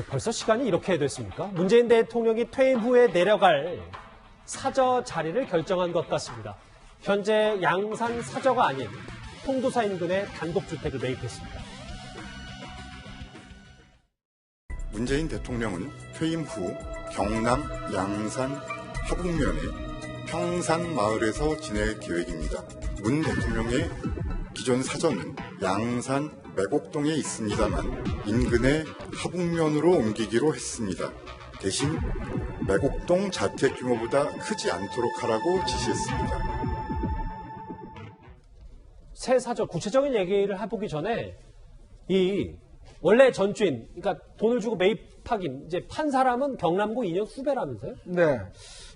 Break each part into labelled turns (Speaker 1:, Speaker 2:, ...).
Speaker 1: 벌써 시간이 이렇게 됐습니까? 문재인 대통령이 퇴임 후에 내려갈 사저 자리를 결정한 것 같습니다. 현재 양산 사저가 아닌 통도사 인근에 단독주택을 매입했습니다.
Speaker 2: 문재인 대통령은 퇴임 후 경남 양산 하북면의 평산 마을에서 지낼 계획입니다. 문 대통령의 기존 사저는 양산 매곡동에 있습니다만 인근의 하북면으로 옮기기로 했습니다. 대신 매곡동 자택 규모보다 크지 않도록 하라고 지시했습니다.
Speaker 1: 새 사저 구체적인 얘기를 해보기 전에 이 원래 전주인, 그러니까 돈을 주고 매입하긴 이제 판 사람은 경남고 2년 후배라면서요?
Speaker 3: 네.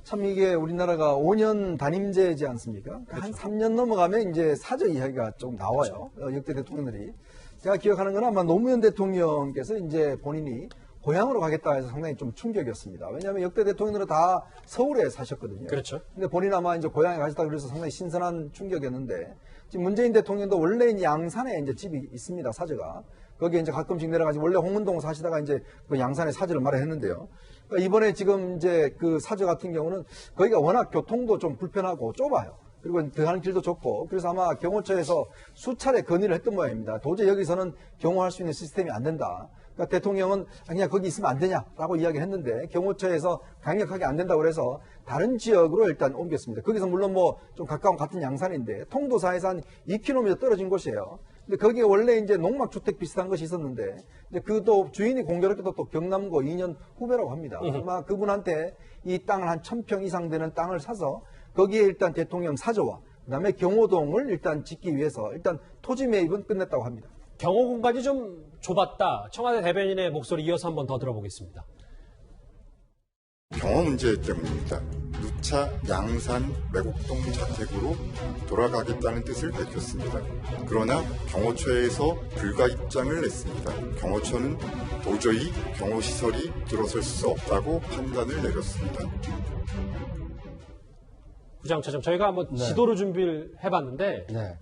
Speaker 3: 참 이게 우리나라가 5년 단임제지 않습니까? 그렇죠. 한 3년 넘어가면 이제 사저 이야기가 좀 나와요. 그렇죠. 역대 대통령들이. 제가 기억하는 건 아마 노무현 대통령께서 이제 본인이 고향으로 가겠다 해서 상당히 좀 충격이었습니다. 왜냐하면 역대 대통령들은 다 서울에 사셨거든요.
Speaker 1: 그렇죠.
Speaker 3: 근데 본인 아마 이제 고향에 가셨다 그래서 상당히 신선한 충격이었는데 지금 문재인 대통령도 원래 양산에 이제 집이 있습니다. 사저가. 거기에 이제 가끔씩 내려가지 원래 홍문동 사시다가 이제 그 양산의 사저를 마련했는데요. 그러니까 이번에 지금 이제 그 사저 같은 경우는 거기가 워낙 교통도 좀 불편하고 좁아요. 그리고 들어가는 길도 좁고 그래서 아마 경호처에서 수차례 건의를 했던 모양입니다. 도저히 여기서는 경호할 수 있는 시스템이 안 된다. 그러니까 대통령은 그냥 거기 있으면 안 되냐라고 이야기를 했는데 경호처에서 강력하게 안 된다고 그래서 다른 지역으로 일단 옮겼습니다. 거기서 물론 뭐 좀 가까운 같은 양산인데 통도사에서 한 2km 떨어진 곳이에요. 근데 거기에 원래 이제 농막주택 비슷한 것이 있었는데 이제 그도 주인이 공교롭게도 또 경남고 2년 후배라고 합니다. 아마 그분한테 이 땅을 한 1000평 이상 되는 땅을 사서 거기에 일단 대통령 사저와 그다음에 경호동을 일단 짓기 위해서 일단 토지 매입은 끝냈다고 합니다.
Speaker 1: 경호 공간이 좀 좁았다. 청와대 대변인의 목소리 이어서 한번 더 들어보겠습니다.
Speaker 2: 경호 문제 때문입니다. 누차 양산 매곡동 자택으로 돌아가겠다는 뜻을 밝혔습니다. 그러나 경호처에서 불가 입장을 냈습니다. 경호처는 도저히 경호시설이 들어설 수 없다고 판단을 내렸습니다.
Speaker 1: 부장처장, 저희가 한번 지도로 준비를 해봤는데
Speaker 3: 네.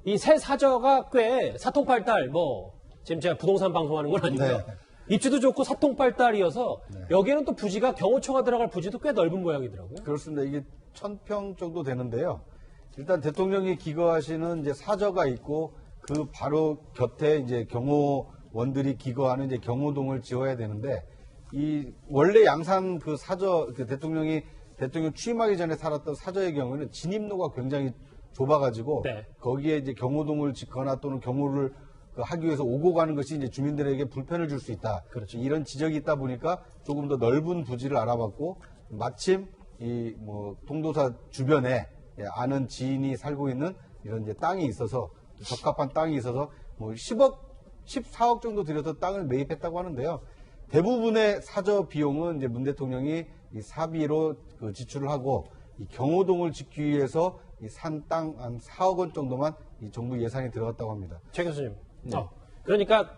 Speaker 1: 이 새 사저가 꽤 사통팔달 지금 제가 부동산 방송하는 건 아니고요.
Speaker 3: 네.
Speaker 1: 입지도 좋고 사통팔달이어서 여기에는 또 부지가 경호처가 들어갈 부지도 꽤 넓은 모양이더라고요.
Speaker 4: 그렇습니다. 이게 1000평 정도 되는데요. 일단 대통령이 기거하시는 이제 사저가 있고 그 바로 곁에 이제 경호원들이 기거하는 이제 경호동을 지어야 되는데 이 원래 양산 그 사저 그 대통령 취임하기 전에 살았던 사저의 경우는 진입로가 굉장히 좁아가지고
Speaker 1: 네.
Speaker 4: 거기에 이제 경호동을 짓거나 또는 경호를 하기 위해서 오고 가는 것이 이제 주민들에게 불편을 줄 수 있다.
Speaker 1: 그렇죠.
Speaker 4: 이런 지적이 있다 보니까 조금 더 넓은 부지를 알아봤고 마침 이 통도사 주변에 아는 지인이 살고 있는 이런 이제 땅이 있어서 적합한 땅이 있어서 14억 정도 들여서 땅을 매입했다고 하는데요. 대부분의 사저 비용은 이제 문 대통령이 이 사비로 지출을 하고 이 경호동을 짓기 위해서 이 산 땅 한 4억 원 정도만 이 정부 예산이 들어갔다고 합니다.
Speaker 1: 최 교수님. 그러니까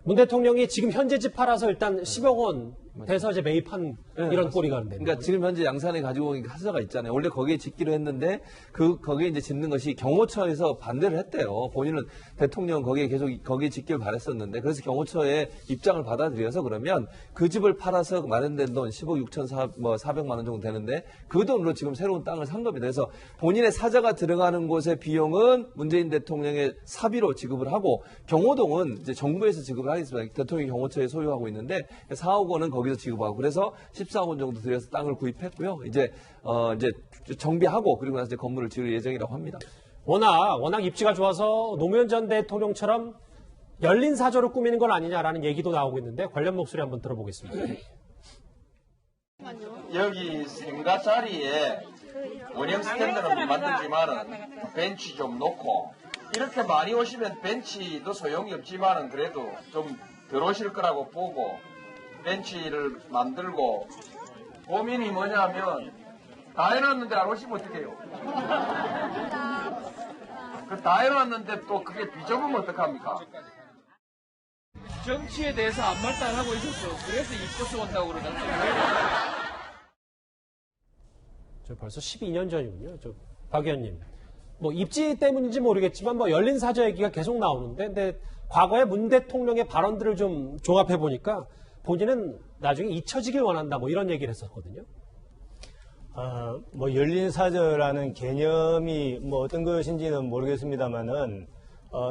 Speaker 1: 문 대통령이 지금 현재 집 팔아서 일단 10억 원 돼서 이제 매입한 이런 꼴이가 되는
Speaker 5: 그러니까 지금 현재 양산에 가지고 온 사저가 있잖아요. 원래 거기에 짓기로 했는데 거기에 이제 짓는 것이 경호처에서 반대를 했대요. 본인은 대통령 거기에 계속 거기에 짓기를 바랬었는데 그래서 경호처의 입장을 받아들여서 그러면 그 집을 팔아서 마련된 돈 10억 6,400만 원 정도 되는데 그 돈으로 지금 새로운 땅을 산 겁니다. 그래서 본인의 사저가 들어가는 곳의 비용은 문재인 대통령의 사비로 지급을 하고 경호동은 이제 정부에서 지급을 하겠습니다. 대통령이 경호처에 소유하고 있는데 4억 원은 거기서 지급하고 그래서 14억 원 정도 들여서 땅을 구입했고요. 이제 정비하고 그리고 나서 이제 건물을 지을 예정이라고 합니다.
Speaker 1: 워낙 입지가 좋아서 노무현 전 대통령처럼 열린 사저로 꾸미는 건 아니냐라는 얘기도 나오고 있는데 관련 목소리 한번 들어보겠습니다.
Speaker 6: 여기 생가 자리에 원형 스탠드는 만들지만은 벤치 좀 놓고 이렇게 많이 오시면 벤치도 소용이 없지만은 그래도 좀 덜 오실 거라고 보고 벤치를 만들고 고민이 뭐냐면 다 해놨는데 안 오시면 어떡해요? 다 해놨는데 또 그게 비좁으면 어떡합니까?
Speaker 7: 정치에 대해서 아무 말도 안 하고 있었어. 그래서 입고서 온다고 그러잖아요.
Speaker 1: 저 벌써 12년 전이군요. 박 의원님. 입지 때문인지 모르겠지만 열린 사저 얘기가 계속 나오는데 근데 과거에 문 대통령의 발언들을 좀 종합해 보니까 본인은 나중에 잊혀지길 원한다 뭐 이런 얘기를 했었거든요.
Speaker 8: 뭐 열린 사저라는 개념이 뭐 어떤 것인지는 모르겠습니다만은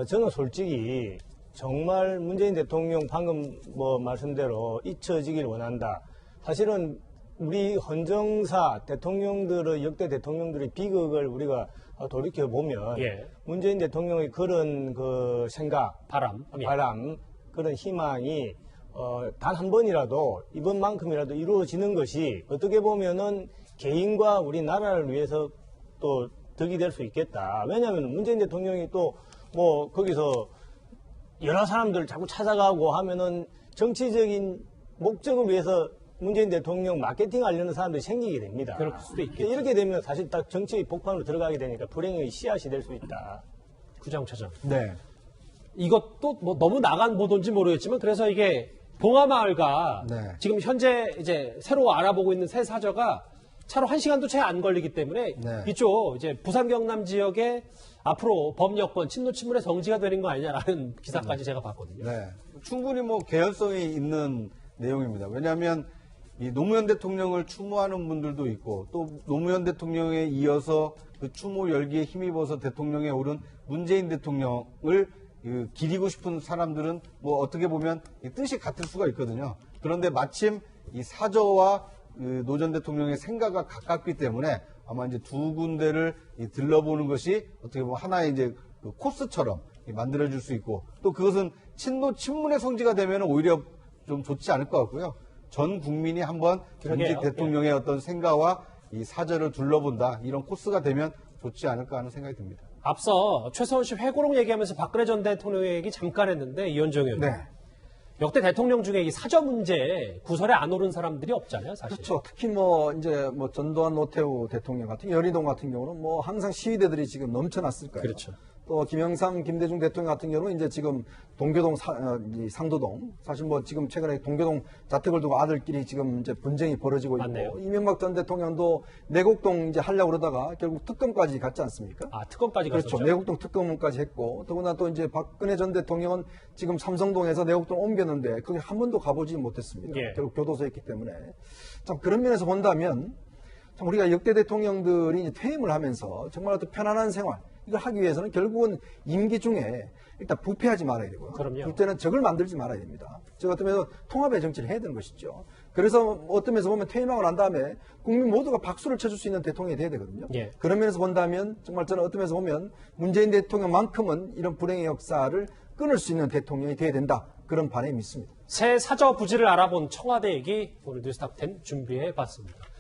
Speaker 8: 저는 솔직히 정말 문재인 대통령 방금 뭐 말씀대로 잊혀지길 원한다. 사실은 우리 헌정사 대통령들의 역대 대통령들의 비극을 우리가 돌이켜 보면
Speaker 1: 예.
Speaker 8: 문재인 대통령의 그런 그 생각,
Speaker 1: 바람.
Speaker 8: 그런 희망이 단 한 번이라도 이번만큼이라도 이루어지는 것이 어떻게 보면은 개인과 우리나라를 위해서 또 덕이 될 수 있겠다. 왜냐하면 문재인 대통령이 또 뭐 거기서 여러 사람들 자꾸 찾아가고 하면은 정치적인 목적을 위해서 문재인 대통령 마케팅 하려는 사람들이 생기게 됩니다.
Speaker 1: 그럴 수도 있겠죠.
Speaker 8: 이렇게 되면 사실 딱 정치의 복판으로 들어가게 되니까 불행의 씨앗이 될 수 있다.
Speaker 1: 구장차장.
Speaker 3: 네.
Speaker 1: 이것도 뭐 너무 나간 보도인지 모르겠지만 그래서 이게 봉하마을과
Speaker 3: 네.
Speaker 1: 지금 현재 이제 새로 알아보고 있는 새 사저가 차로 1시간도 채 안 걸리기 때문에
Speaker 3: 네.
Speaker 1: 이쪽 이제 부산 경남 지역에 앞으로 범여권 친노 친문의 성지가 되는 거 아니냐라는 기사까지 제가 봤거든요.
Speaker 3: 네.
Speaker 4: 충분히 뭐 개연성이 있는 내용입니다. 왜냐하면 이 노무현 대통령을 추모하는 분들도 있고 또 노무현 대통령에 이어서 그 추모 열기에 힘입어서 대통령에 오른 문재인 대통령을 기리고 싶은 사람들은 뭐 어떻게 보면 이 뜻이 같을 수가 있거든요. 그런데 마침 이 사저와 노 전 대통령의 생각과 가깝기 때문에 아마 이제 두 군데를 들러보는 것이 어떻게 보면 하나의 이제 그 코스처럼 만들어줄 수 있고 또 그것은 친노 친문의 성지가 되면 오히려 좀 좋지 않을 것 같고요. 전 국민이 한번 전직
Speaker 1: 그러게요.
Speaker 4: 대통령의 어떤 생각과 이 사저를 둘러본다 이런 코스가 되면 좋지 않을까 하는 생각이 듭니다.
Speaker 1: 앞서 최서원 씨 회고록 얘기하면서 박근혜 전 대통령 얘기 잠깐 했는데 이현정 의원.
Speaker 3: 네.
Speaker 1: 역대 대통령 중에 이 사저 문제 구설에 안 오른 사람들이 없잖아요, 사실.
Speaker 3: 그렇죠. 특히 뭐 이제 뭐 전두환 노태우 대통령 같은 연희동 같은 경우는 뭐 항상 시위대들이 지금 넘쳐났을 거예요.
Speaker 1: 그렇죠.
Speaker 3: 또 김영삼, 김대중 대통령 같은 경우는 이제 지금 동교동 이 상도동 사실 뭐 지금 최근에 동교동 자택을 두고 아들끼리 지금 이제 분쟁이 벌어지고 있고
Speaker 1: 맞네요.
Speaker 3: 이명박 전 대통령도 내곡동 이제 하려고 그러다가 결국 특검까지 갔지 않습니까?
Speaker 1: 아, 특검까지
Speaker 3: 그렇죠.
Speaker 1: 갔었죠.
Speaker 3: 내곡동 특검까지 했고 더구나 또 이제 박근혜 전 대통령은 지금 삼성동에서 내곡동 옮겼는데 거기 한 번도 가보지 못했습니다.
Speaker 1: 예.
Speaker 3: 결국 교도소에 있기 때문에 참 그런 면에서 본다면 참 우리가 역대 대통령들이 이제 퇴임을 하면서 정말 어떤 편안한 생활 이걸 하기 위해서는 결국은 임기 중에 일단 부패하지 말아야 되고요.
Speaker 1: 그럼요.
Speaker 3: 둘째는 적을 만들지 말아야 됩니다. 저 같은 면에서 통합의 정치를 해야 되는 것이죠. 그래서 어떤 면에서 보면 퇴임하고 난 다음에 국민 모두가 박수를 쳐줄 수 있는 대통령이 돼야 되거든요.
Speaker 1: 예.
Speaker 3: 그런 면에서 본다면 정말 저는 어떤 면에서 보면 문재인 대통령만큼은 이런 불행의 역사를 끊을 수 있는 대통령이 돼야 된다. 그런 바람이 있습니다.
Speaker 1: 새 사저 부지를 알아본 청와대 얘기 오늘 뉴스탑 10 준비해 봤습니다.